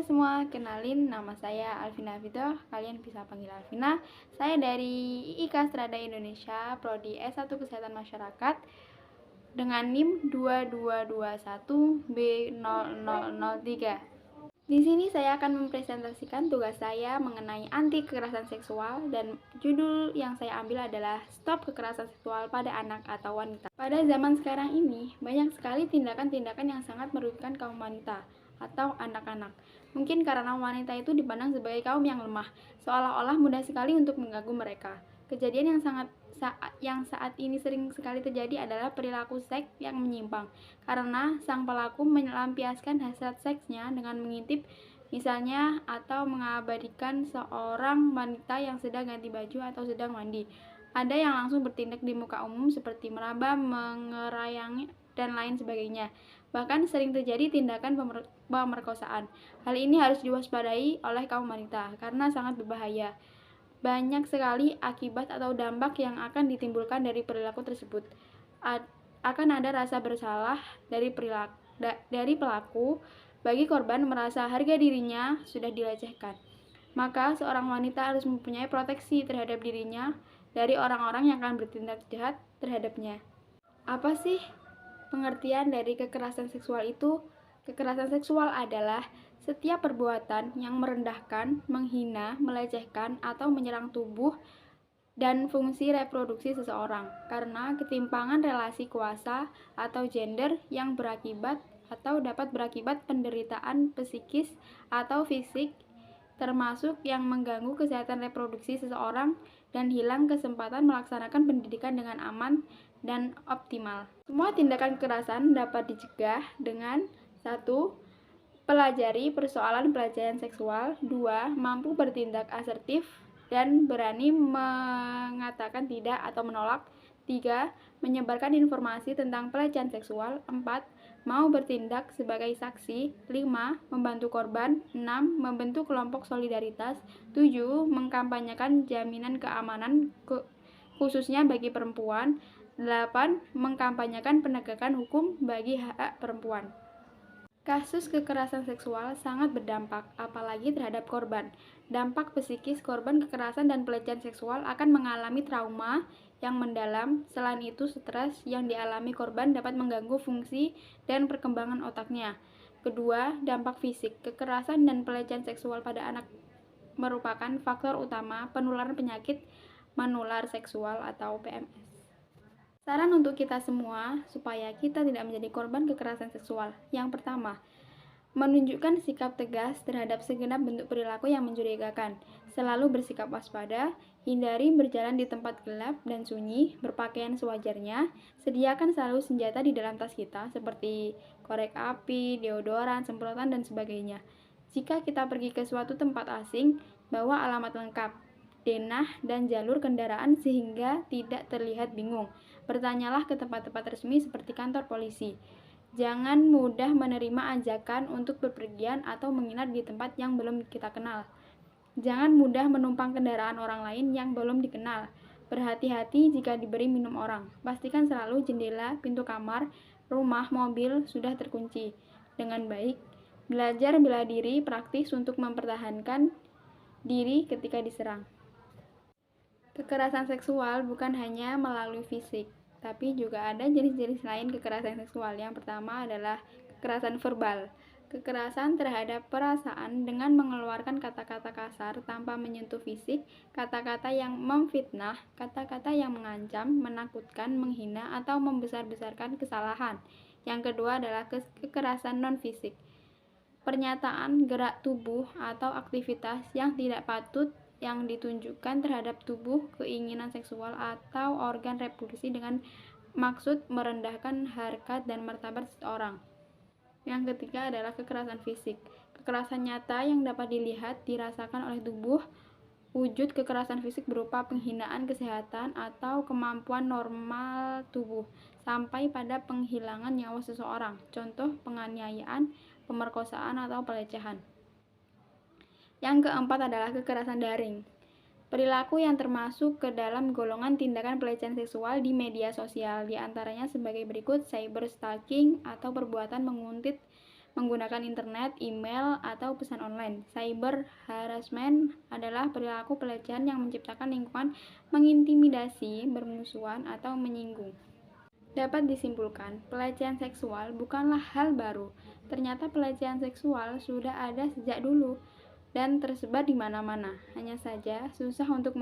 semua, kenalin nama saya Alvina Fidoh, kalian bisa panggil Alvina. Saya dari IIK Strada Indonesia, Prodi S1 Kesehatan Masyarakat dengan NIM 2221B0003. Di sini saya akan mempresentasikan tugas saya mengenai anti kekerasan seksual dan judul yang saya ambil adalah Stop Kekerasan Seksual pada Anak atau Wanita. Pada zaman sekarang ini, banyak sekali tindakan-tindakan yang sangat merugikan kaum wanita atau anak-anak. Mungkin karena wanita itu dipandang sebagai kaum yang lemah, seolah-olah mudah sekali untuk mengganggu mereka. Kejadian yang saat ini sering sekali terjadi adalah perilaku seks yang menyimpang, karena sang pelaku melampiaskan hasrat seksnya dengan mengintip misalnya atau mengabadikan seorang wanita yang sedang ganti baju atau sedang mandi. Ada yang langsung bertindak di muka umum seperti meraba, mengerayangi, dan lain sebagainya. Bahkan sering terjadi tindakan pemerkosaan. Hal ini harus diwaspadai oleh kaum wanita karena sangat berbahaya. Banyak sekali akibat atau dampak yang akan ditimbulkan dari perilaku tersebut. Akan ada rasa bersalah dari pelaku bagi korban merasa harga dirinya sudah dilecehkan. Maka seorang wanita harus mempunyai proteksi terhadap dirinya dari orang-orang yang akan bertindak jahat terhadapnya. Apa sih pengertian dari kekerasan seksual itu? Kekerasan seksual adalah setiap perbuatan yang merendahkan, menghina, melecehkan, atau menyerang tubuh dan fungsi reproduksi seseorang karena ketimpangan relasi kuasa atau gender yang berakibat atau dapat berakibat penderitaan psikis atau fisik, termasuk yang mengganggu kesehatan reproduksi seseorang dan hilang kesempatan melaksanakan pendidikan dengan aman dan optimal. Semua tindakan kekerasan dapat dicegah dengan 1. Pelajari persoalan pelecehan seksual. 2. Mampu bertindak asertif dan berani mengatakan tidak atau menolak. 3. Menyebarkan informasi tentang pelecehan seksual. 4. Mau bertindak sebagai saksi. 5. Membantu korban. 6. Membentuk kelompok solidaritas. 7. Mengkampanyekan jaminan keamanan khususnya bagi perempuan. 8. Mengkampanyekan penegakan hukum bagi hak perempuan. Kasus kekerasan seksual sangat berdampak, apalagi terhadap korban. Dampak psikis korban kekerasan dan pelecehan seksual akan mengalami trauma yang mendalam. Selain itu, stres yang dialami korban dapat mengganggu fungsi dan perkembangan otaknya. Kedua, dampak fisik. Kekerasan dan pelecehan seksual pada anak merupakan faktor utama penularan penyakit menular seksual atau PMS. Saran untuk kita semua supaya kita tidak menjadi korban kekerasan seksual. Yang pertama, menunjukkan sikap tegas terhadap segenap bentuk perilaku yang mencurigakan. Selalu bersikap waspada, hindari berjalan di tempat gelap dan sunyi, berpakaian sewajarnya, sediakan selalu senjata di dalam tas kita seperti korek api, deodoran, semprotan, dan sebagainya. Jika kita pergi ke suatu tempat asing, bawa alamat lengkap, denah, dan jalur kendaraan sehingga tidak terlihat bingung. Bertanyalah ke tempat-tempat resmi seperti kantor polisi. Jangan mudah menerima ajakan untuk bepergian atau menginap di tempat yang belum kita kenal. Jangan mudah menumpang kendaraan orang lain yang belum dikenal. Berhati-hati jika diberi minum orang. Pastikan selalu jendela, pintu kamar, rumah, mobil sudah terkunci dengan baik. Belajar bela diri praktis untuk mempertahankan diri ketika diserang. Kekerasan seksual bukan hanya melalui fisik, tapi juga ada jenis-jenis lain kekerasan seksual. Yang pertama adalah kekerasan verbal. Kekerasan terhadap perasaan dengan mengeluarkan kata-kata kasar tanpa menyentuh fisik, kata-kata yang memfitnah, kata-kata yang mengancam, menakutkan, menghina, atau membesar-besarkan kesalahan. Yang kedua adalah kekerasan non-fisik. Pernyataan, gerak tubuh, atau aktivitas yang tidak patut yang ditunjukkan terhadap tubuh, keinginan seksual, atau organ reproduksi dengan maksud merendahkan harkat dan martabat seseorang. Yang ketiga adalah kekerasan fisik. Kekerasan nyata yang dapat dilihat, dirasakan oleh tubuh. Wujud kekerasan fisik berupa penghinaan kesehatan atau kemampuan normal tubuh, sampai pada penghilangan nyawa seseorang. Contoh penganiayaan, pemerkosaan, atau pelecehan. Yang keempat adalah kekerasan daring. Perilaku yang termasuk ke dalam golongan tindakan pelecehan seksual di media sosial, diantaranya sebagai berikut: cyberstalking atau perbuatan menguntit menggunakan internet, email, atau pesan online. Cyber harassment adalah perilaku pelecehan yang menciptakan lingkungan mengintimidasi, bermusuhan, atau menyinggung. Dapat disimpulkan, pelecehan seksual bukanlah hal baru. Ternyata pelecehan seksual sudah ada sejak dulu dan tersebar di mana-mana. Hanya saja susah untuk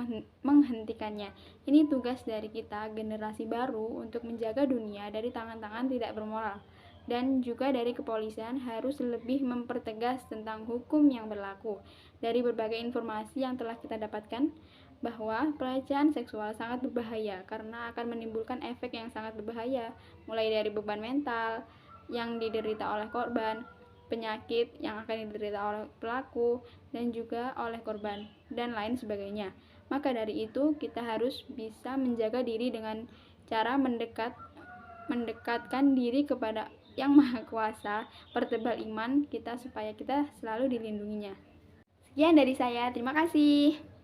menghentikannya. Ini tugas dari kita, generasi baru, untuk menjaga dunia dari tangan-tangan tidak bermoral. Dan juga dari kepolisian harus lebih mempertegas tentang hukum yang berlaku. Dari berbagai informasi yang telah kita dapatkan, bahwa pelecehan seksual sangat berbahaya karena akan menimbulkan efek yang sangat berbahaya, mulai dari beban mental yang diderita oleh korban, penyakit yang akan diderita oleh pelaku dan juga oleh korban, dan lain sebagainya. Maka dari itu, kita harus bisa menjaga diri dengan cara mendekatkan diri kepada Yang Maha Kuasa, pertebal iman kita supaya kita selalu dilindunginya. Sekian dari saya, terima kasih.